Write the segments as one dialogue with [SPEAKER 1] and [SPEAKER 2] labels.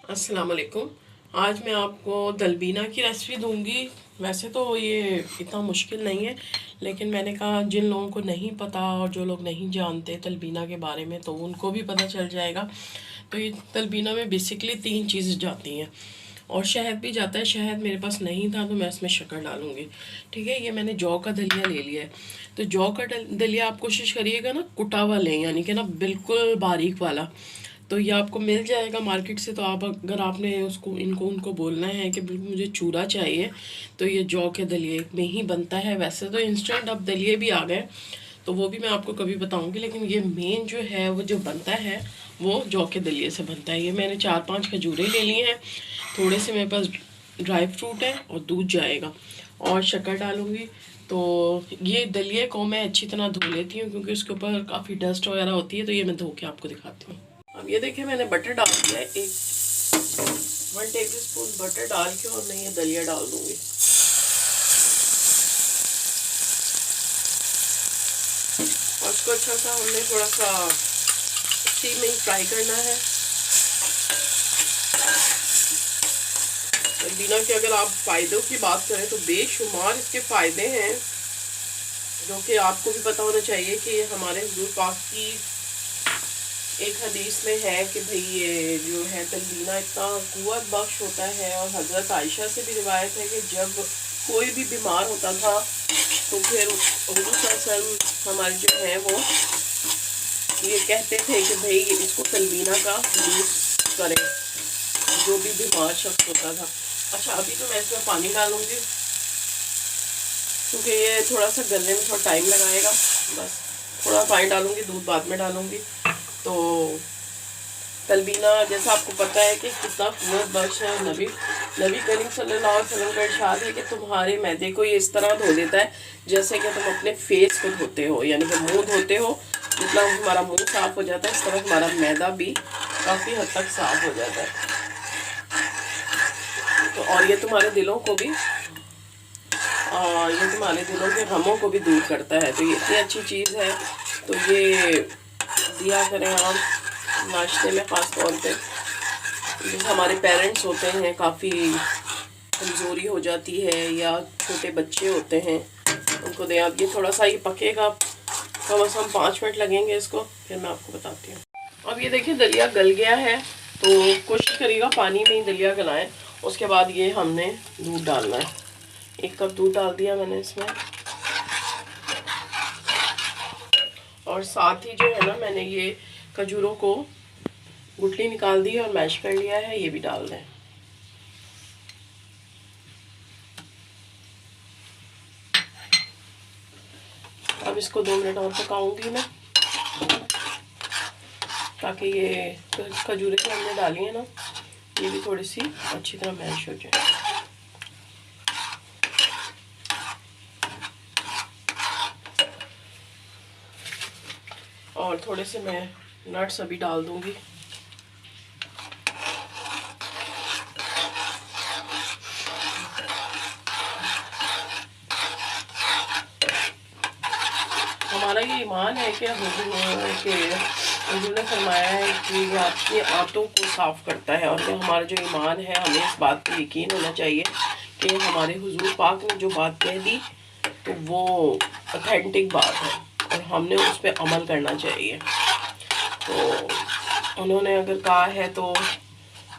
[SPEAKER 1] अस्सलाम वालेकुम। आज मैं आपको दलबीना की रेसिपी दूंगी। वैसे तो ये इतना मुश्किल नहीं है, लेकिन मैंने कहा जिन लोगों को नहीं पता और जो लोग नहीं जानते दलबीना के बारे में तो उनको भी पता चल जाएगा। तो ये दलबीना में बेसिकली 3 चीज़ें जाती हैं और शहद भी जाता है। शहद मेरे पास नहीं था तो मैं इसमें शक्कर डालूंगी। ठीक है, ये मैंने जौ का दलिया ले लिया है। तो जौ का दलिया आप कोशिश करिएगा ना कुटा हुआ लें, यानी कि ना बिल्कुल बारीक वाला। तो ये आपको मिल जाएगा मार्केट से। तो आप अगर आपने उसको उनको बोलना है कि बिल्कुल मुझे चूरा चाहिए, तो ये जौ के दलिए में ही बनता है। वैसे तो इंस्टेंट अब दलिए भी आ गए, तो वो भी मैं आपको कभी बताऊंगी, लेकिन ये मेन जो है वो जो बनता है वो जौ के दलिए से बनता है। ये मैंने 4-5 खजूरें ले ली हैं, थोड़े से मेरे पास ड्राई फ्रूट है और दूध जाएगा और शक्कर डालूंगी। तो ये दलिए को मैं अच्छी तरह धो लेती हूँ क्योंकि उसके ऊपर काफ़ी डस्ट वगैरह होती है। तो ये मैं धो के आपको दिखाती हूँ। अब ये देखिए मैंने बटर डाल दिया है, 1 टेबल स्पून बटर डाल के और मैं ये दलिया डाल दूंगी। और उसको अच्छा सा हमने थोड़ा सा स्टीम में ही फ्राई करना है। दलबीना के अगर आप फ़ायदों की बात करें तो बेशुमार इसके फ़ायदे हैं, जो कि आपको भी पता होना चाहिए कि हमारे हुजूर पाक की एक हदीस में है कि भाई ये जो है दलबीना इतना कुव्वत बख्श होता है। और हज़रत आयशा से भी रिवायत है कि जब कोई भी बीमार होता था तो फिर हुजूर हमारे जो है वो ये कहते थे कि भाई इसको दलबीना का यूज़ करें, जो भी बीमार शख्स होता था। अच्छा, अभी तो मैं इसमें पानी डालूंगी क्योंकि ये थोड़ा सा गलने में थोड़ा टाइम लगाएगा। बस थोड़ा पानी डालूंगी, दूध बाद में डालूंगी। तो दलबीना जैसा आपको पता है कि कितना कुव्वत बख्श है। नबी करीम सल्लल्लाहु अलैहि वसल्लम का इरशाद है कि तुम्हारे मैदे को ये इस तरह धो देता है जैसे कि तुम अपने फेस को धोते हो, यानी कि मुंह धोते हो। जितना हमारा मुंह साफ हो जाता है इस तरह हमारा मैदा भी काफ़ी हद तक साफ हो जाता है। तो और ये तुम्हारे दिलों को भी और ये तुम्हारे दिलों के गमों को भी दूर करता है। तो ये इतनी अच्छी चीज़ है, तो ये दिया करें आप नाश्ते में। ख़ास तौर पे जैसे हमारे पेरेंट्स होते हैं, काफ़ी कमज़ोरी हो जाती है या छोटे बच्चे होते हैं, उनको दें आप। ये थोड़ा सा ये पकेगा, कम से कम 5 मिनट लगेंगे इसको, फिर मैं आपको बताती हूँ। अब ये देखिए दलिया गल गया है, तो कोशिश करिएगा पानी में ही दलिया गलाएं। उसके बाद ये हमने दूध डालना है। 1 कप दूध डाल दिया मैंने इसमें, और साथ ही जो है ना मैंने ये खजूरों को गुठली निकाल दी और मैश कर लिया है, ये भी डाल दें। अब इसको 2 मिनट और पकाऊंगी मैं, ताकि ये खजूरें जो हमने डाली है ना ये भी थोड़ी सी अच्छी तरह मैश हो जाए। और थोड़े से मैं नट्स अभी डाल दूंगी। हमारा ये ईमान है कि हुजूर ने फरमाया है कि ये आपकी आंतों को साफ़ करता है। और ये हमारा जो ईमान है, हमें इस बात पर यकीन होना चाहिए कि हमारे हुजूर पाक ने जो बात कह दी तो वो ऑथेंटिक बात है और हमने उस पर अमल करना चाहिए। तो उन्होंने अगर कहा है तो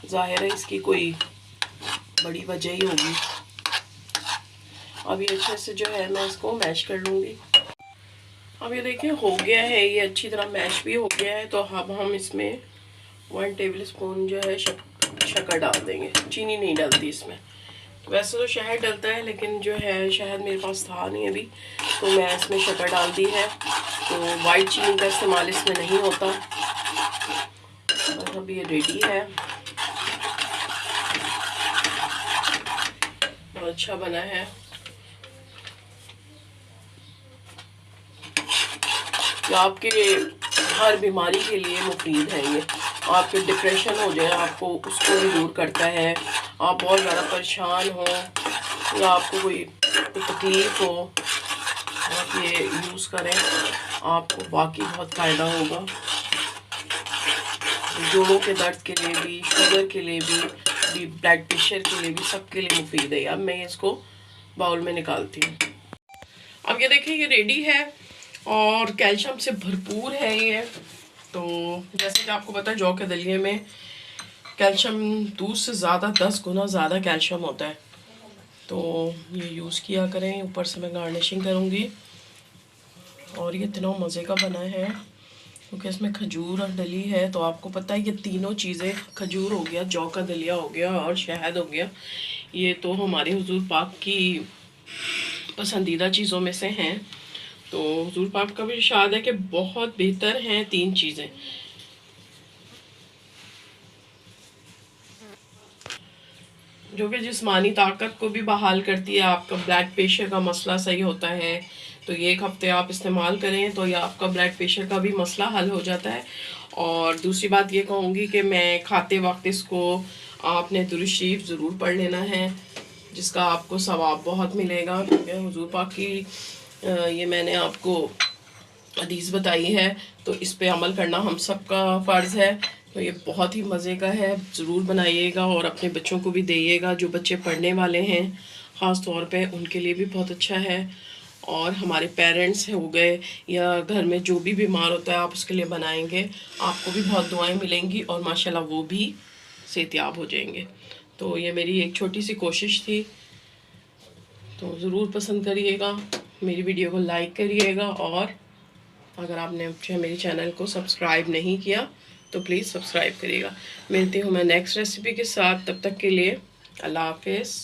[SPEAKER 1] ज़ाहिर है इसकी कोई बड़ी वजह ही होगी। अब ये अच्छे से जो है मैं इसको मैश कर लूँगी। अब ये देखिए हो गया है, ये अच्छी तरह मैश भी हो गया है। तो अब हम इसमें 1 टेबल स्पून जो है शक्कर डाल देंगे। चीनी नहीं डलती इसमें, वैसे तो शहद डलता है, लेकिन जो है शहद मेरे पास था नहीं अभी, तो मैं इसमें शक्कर डाल दी है। तो वाइट चीनी का इस्तेमाल इसमें नहीं होता। बस अब ये रेडी है, बहुत अच्छा बना है। आपके हर बीमारी के लिए मुफीद है ये। आपके डिप्रेशन हो जाए आपको उसको भी दूर करता है। आप बहुत ज़्यादा परेशान हो या आपको कोई तकलीफ़ हो, आप ये यूज़ करें, आपको बाकी बहुत फ़ायदा होगा। जोड़ों के दर्द के लिए भी, शुगर के लिए भी, ब्लड प्रेशर के लिए भी, सबके लिए मुफीद है। अब मैं इसको बाउल में निकालती हूँ। अब ये देखिए ये रेडी है और कैल्शियम से भरपूर है ये। तो जैसे कि आपको पता है जौ के दलिए में कैल्शियम दूध से ज़्यादा 10 गुना ज़्यादा कैल्शियम होता है। तो ये यूज़ किया करें। ऊपर से मैं गार्निशिंग करूँगी। और ये इतना मज़े का बना है क्योंकि इसमें खजूर और डली है। तो आपको पता है ये तीनों चीज़ें, खजूर हो गया, जौ का दलिया हो गया और शहद हो गया, ये तो हमारे हुजूर पाक की पसंदीदा चीज़ों में से हैं। तो हुजूर पाक का भी इरशाद है कि बहुत बेहतर हैं 3 चीज़ें। जो कि जिस्मानी ताकत को भी बहाल करती है। आपका ब्लड प्रेशर का मसला सही होता है तो ये 1 हफ्ते आप इस्तेमाल करें तो ये आपका ब्लड प्रेशर का भी मसला हल हो जाता है। और दूसरी बात ये कहूँगी कि मैं खाते वक्त इसको आपने दुरूद शरीफ ज़रूर पढ़ लेना है, जिसका आपको सवाब बहुत मिलेगा। क्योंकि हुजूर पाक की ये मैंने आपको हदीस बताई है तो इस पे अमल करना हम सब का फ़र्ज़ है। तो ये बहुत ही मज़े का है, ज़रूर बनाइएगा और अपने बच्चों को भी देइएगा। जो बच्चे पढ़ने वाले हैं ख़ास तौर पे उनके लिए भी बहुत अच्छा है। और हमारे पेरेंट्स हो गए या घर में जो भी बीमार होता है आप उसके लिए बनाएंगे, आपको भी बहुत दुआएं मिलेंगी और माशाल्लाह वो भी सेहतियाब हो जाएंगे। तो ये मेरी एक छोटी सी कोशिश थी। तो ज़रूर पसंद करिएगा, मेरी वीडियो को लाइक करिएगा और अगर आपने मेरे चैनल को सब्सक्राइब नहीं किया तो प्लीज़ सब्सक्राइब करिएगा। मिलती हूँ मैं नेक्स्ट रेसिपी के साथ, तब तक के लिए अल्लाह हाफिज़।